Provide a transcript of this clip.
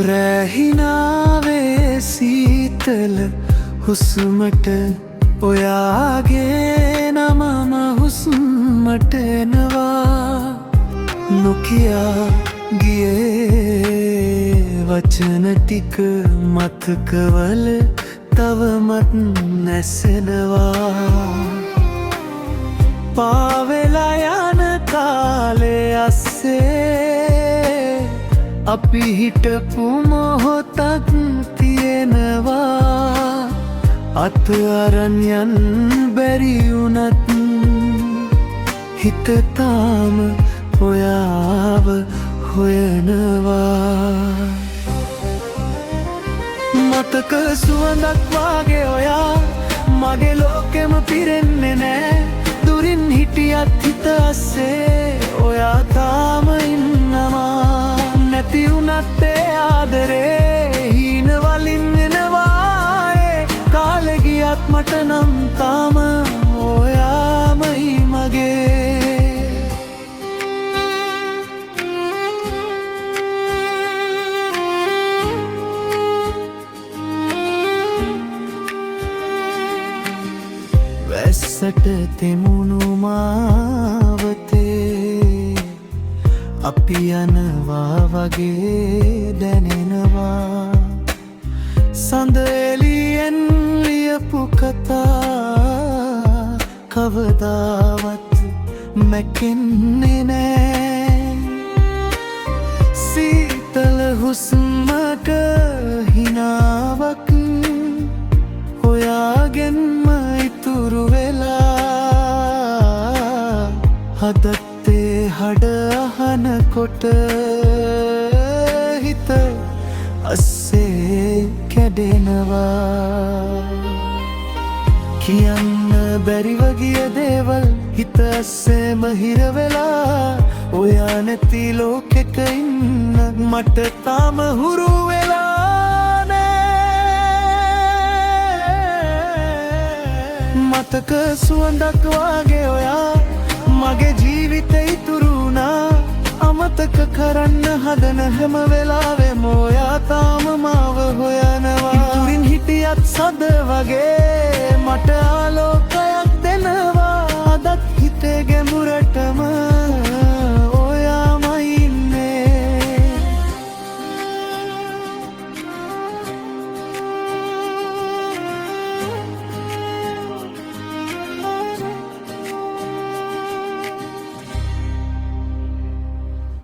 රැහිනාවේ සීතල හුස්මට ඔයාගේ නමම හුස්මට එනවා නොකියා ගියේ වචන ටික මතකවල තවමත් නැසෙනවා පාවෙලා යන කාලේ අස්සේ අපි හිටපු මොහොතක් තියෙනවා අත අරන් යන්න බැරි වුණත් හිත තාම ඔයාව හොයනවා මතක සුවඳක් වාගේ ඔයා මගේ ලෝකෙම පිරෙන්නේ නෑ දුරින් හිටියත් හිත අස්සේ ඔයා තාම ඉන්නවා නැති වුණත් ඒ ආදරේ හීන වලින් එනවා කාලෙ ගියත් මට නම් තාම ඔයාමයි මගේ වැස්සට තෙමුණු මාවතේ අපි යනවා වගේ දැනෙනවා සඳ එළියෙන් ලියපු කතා කවදාවත් මැකෙන්නේ නෑ සීතල හුස්මක හිනාවක් ඔයාගෙන්ම ඉතුරු වෙලා හදත්තේ හඩ අහනකොට හිත අස්සේ කැඩෙනවා කියන්න බැරිව ගිය දේවල් හිත අස්සේම හිර වෙලා ඔයා නැති ලෝකෙක ඉන්න මට තාම හුරු වෙලා නෑ මතක සුවඳක් වාගේ ඔයා මගේ ජීවිතේ ඉතුරු වුණා අමතක කරන්න හදන හැම වෙලාවෙම ඔයා තාම මාව හොයනවා ඉතුරින් හිටියත් සද වගේ මට ආලෝකයක් දෙනවා